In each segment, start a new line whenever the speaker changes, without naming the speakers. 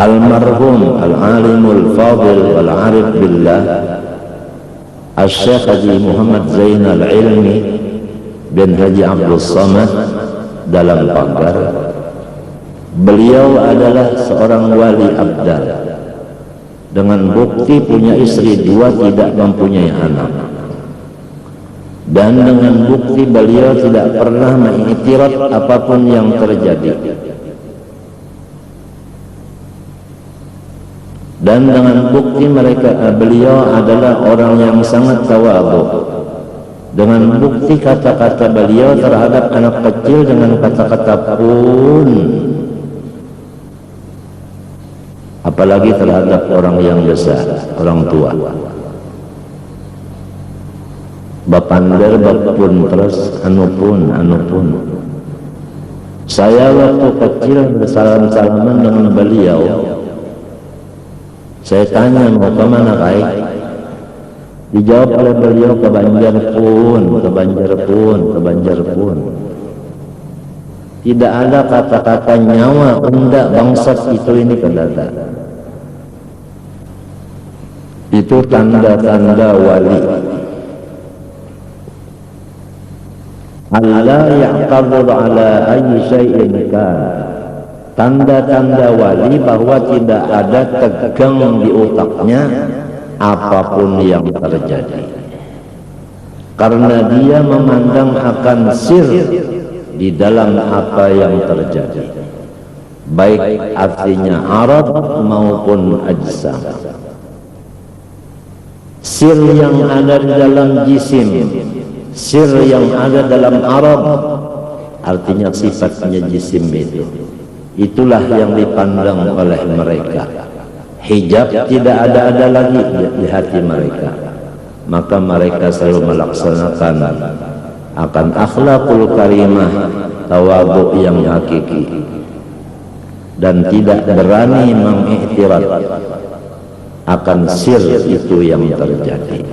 Almarhum al-alimul fadil wal arif billah Asy-Syaikh Haji Muhammad Zainal Ilmi bin Haji Abdul Samad dalam pagar, beliau adalah seorang wali abdal dengan bukti punya istri dua, tidak mempunyai anak, dan dengan bukti beliau tidak pernah mengiktiraf apapun yang terjadi, dan dengan bukti beliau adalah orang yang sangat tawadhu, dengan bukti kata-kata beliau terhadap anak kecil dengan kata-kata pun, apalagi terhadap orang yang besar, orang tua. Bapander bapun terus anu pun. Saya waktu kecil bersalam-salaman dengan beliau. Saya tanya, mau ke mana Kai? Dijawab oleh beliau, ke Banjarpun. Tidak ada kata-kata nyawa, enggak bangsat itu ini kendata. Itu tanda-tanda wali. Allah ya'qabul ala ayyi syai'in kan. Tanda-tanda wali bahwa tidak ada tegang di otaknya apapun yang terjadi, karena dia memandang akan sir di dalam apa yang terjadi, baik artinya arad maupun ajsam. Sir yang ada di dalam jisim, sir yang ada dalam arad, artinya sifatnya jisim itu, itulah yang dipandang oleh mereka. Hijab tidak ada lagi di hati mereka, maka mereka selalu melaksanakan akan akhlakul karimah, tawadhu yang hakiki, dan tidak berani mengiktiraf akan sir itu yang terjadi.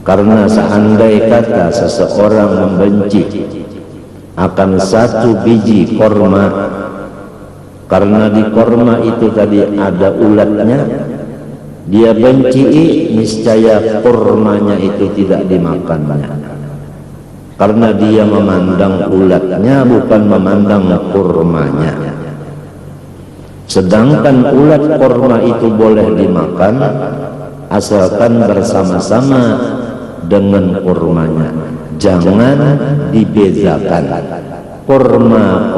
Karena seandai kata seseorang membenci akan satu biji korma, karena di korma itu tadi ada ulatnya, dia benci, niscaya kormanya itu tidak dimakannya, karena dia memandang ulatnya bukan memandang kormanya. Sedangkan ulat korma itu boleh dimakan asalkan bersama-sama dengan kormanya, jangan dibedakan. Korma,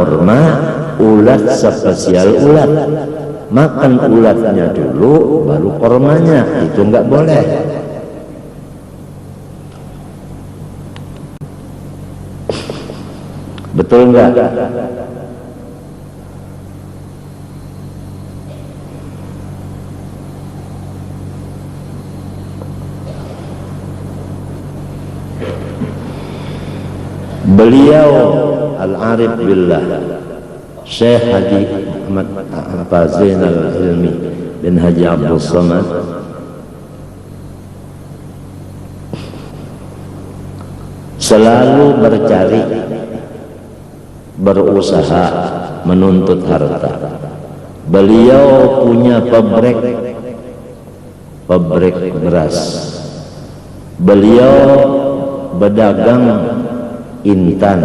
ulat spesial ulat, makan ulatnya dulu baru kormanya, itu enggak boleh. Betul enggak? Beliau al-arif billah Syekh Haji Muhammad Zainal Ilmi bin Haji Abdul Samad selalu bercari, berusaha menuntut harta. Beliau punya pabrik beras. Beliau berdagang intan,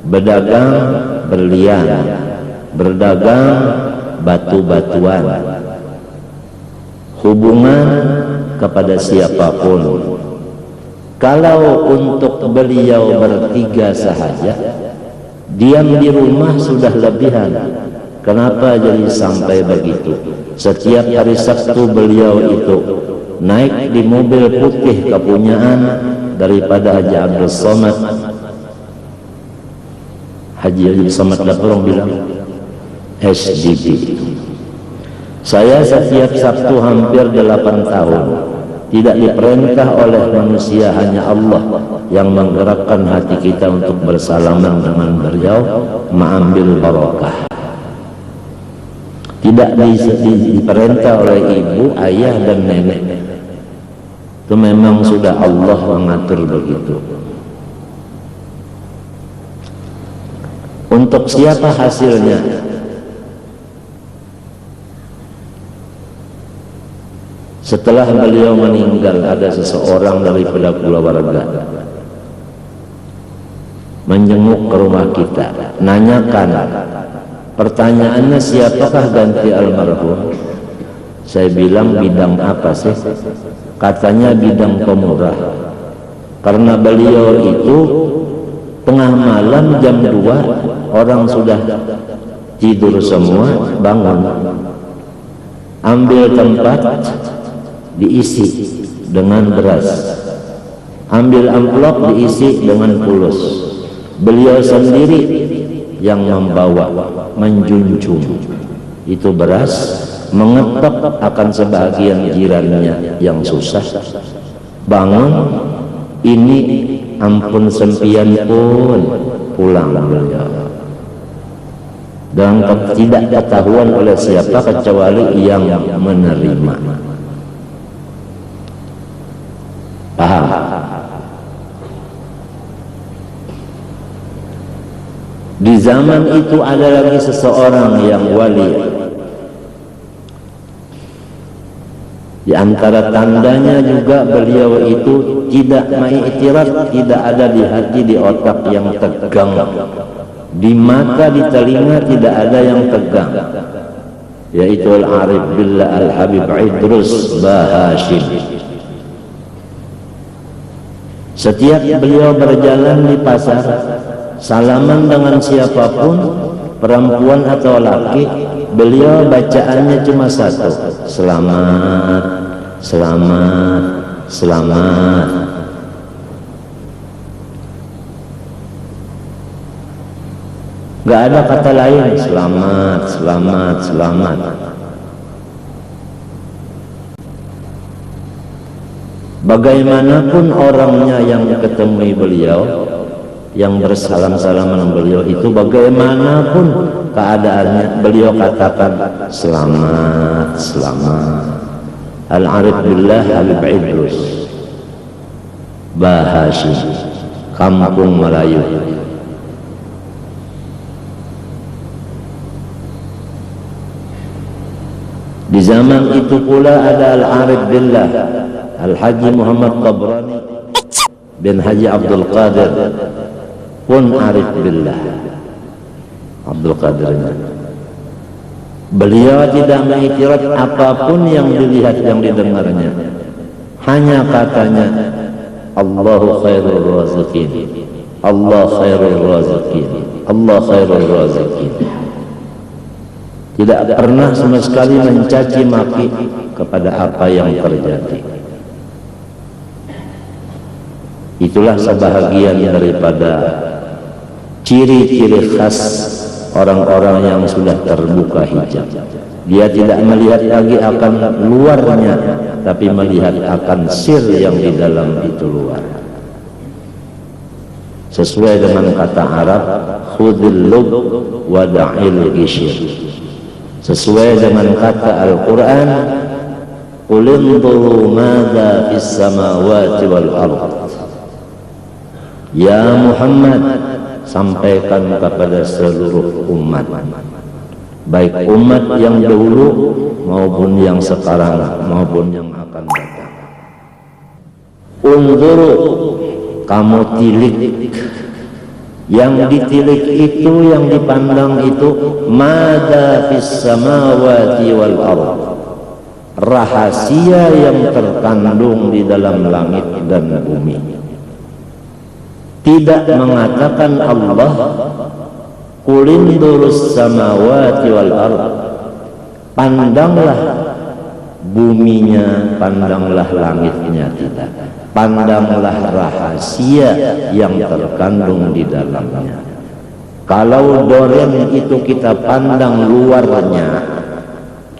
berdagang berlian, berdagang batu-batuan, hubungan kepada siapapun. Kalau untuk beliau bertiga sahaja, diam di rumah sudah lebihan. Kenapa jadi sampai begitu? Setiap hari Sabtu beliau itu naik di mobil putih kepunyaan daripada Haji Abdul Samad. Haji Samad orang bilang SDB. Saya setiap Sabtu hampir 8 tahun tidak diperintah oleh manusia, hanya Allah yang menggerakkan hati kita untuk bersalaman dengan beliau, mengambil barokah. Tidak diperintah oleh ibu, ayah dan nenek. Itu memang sudah Allah mengatur begitu. Untuk siapa hasilnya? Setelah beliau meninggal, ada seseorang daripada keluarga menjenguk ke rumah kita, nanyakan, pertanyaannya siapakah ganti almarhum? Saya bilang, bidang apa sih? Katanya bidang pemurah. Karena beliau itu tengah malam jam 2 orang sudah tidur semua, bangun, ambil tempat, diisi dengan beras, ambil amplop, diisi dengan pulus. Beliau sendiri yang membawa, menjunjung itu beras, mengetok akan sebagian jirannya yang susah. Bangun, ini ampun sempian pun, pulang beliau. Dan tidak ketahuan oleh siapa kecuali yang menerima. Paham? Di zaman itu ada lagi seseorang yang wali. Di antara tandanya juga beliau itu tidak mengiktiraf, tidak ada di hati, di otak yang tegang, di mata, di telinga tidak ada yang tegang, yaitu Al-Arif Billah Al-Habib Idrus Bahashim. Setiap beliau berjalan di pasar, salaman dengan siapapun, perempuan atau laki, beliau bacaannya cuma satu, selamat, selamat, selamat. Gak ada kata lain, selamat, selamat, selamat. Bagaimanapun orangnya yang ketemu beliau, yang bersalam-salaman beliau itu, bagaimanapun keadaannya, beliau katakan selamat, selamat. Al-Arif Billah Habib Idrus Bahashim, Kampung Melayu. Di zaman itu pula ada Al-Arif Billah Al-Haji Muhammad Tabrani bin Haji Abdul Qadir pun Arif Billah Abdul Qadir. Beliau tidak mengiktiraf apapun yang dilihat, yang didengarnya, hanya katanya Allahu khairul raziqin, Allah khairul raziqin, Allah khairul raziqin. Tidak pernah sama sekali mencaci maki kepada apa yang terjadi. Itulah sebahagian daripada ciri-ciri khas orang-orang yang sudah terbuka hijab. Dia tidak melihat lagi akan luarnya, tapi melihat akan sir yang di dalam itu luar. Sesuai dengan kata Arab, khudil lub wada'il gishir. Sesuai dengan kata Al-Quran, qul inzuru madza fis samawati wal ardh. Ya Muhammad, sampaikan kepada seluruh umat, baik umat yang dahulu maupun yang sekarang maupun yang akan datang. Unzuru, kamu tilik. Yang ditilik itu, yang dipandang itu, madza fis samawati wal ardh, rahasia yang terkandung di dalam langit dan bumi. Tidak mengatakan Allah kulindurus samawati wal ardh, pandanglah buminya, pandanglah langitnya, tidak. Pandanglah rahasia yang terkandung di dalamnya. Kalau doren itu kita pandang luarnya,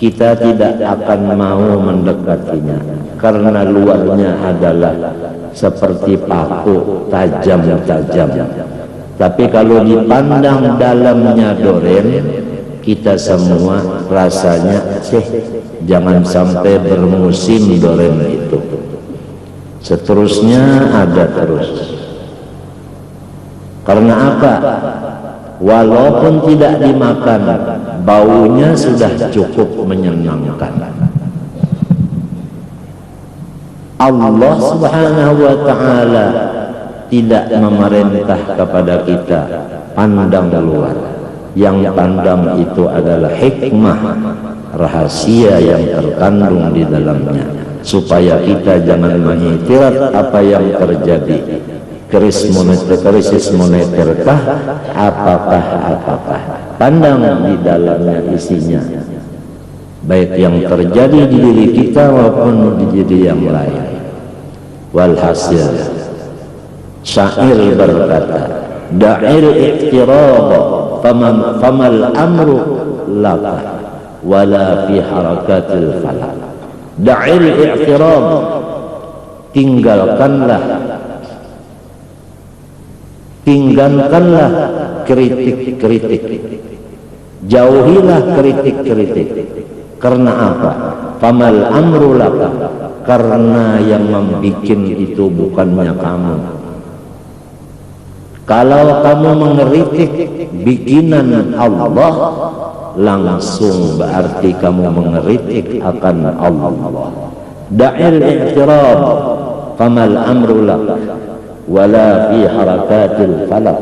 kita tidak akan mau mendekatinya, karena luarnya adalah seperti paku, tajam-tajam. Tapi kalau dipandang dalamnya doren, kita semua rasanya jangan sampai bermusim doren itu. Seterusnya ada terus. Karena apa? Walaupun tidak dimakan, baunya sudah cukup menyenangkan. Allah Subhanahu wa ta'ala tidak memerintah kepada kita pandang luar. Yang pandang itu adalah hikmah, rahasia yang terkandung di dalamnya, supaya kita jangan mengiktiraf apa yang terjadi. Krisis moneterkah, apakah pandang di dalamnya isinya, baik yang terjadi di diri kita maupun di diri yang lain. Walhasil syair berkata, da'il i'tirab famal amru laka wala fi harakatil falak. Da'il i'tirab, tinggalkanlah kritik-kritik, jauhilah kritik-kritik. Karena apa? Famal amru laka, karena yang membikin itu bukannya kamu. Kalau kamu mengkritik bikinan Allah, langsung berarti kamu mengkritik akan Allah. Da'il i'tirab famal amru laka wala fi harakatil falak.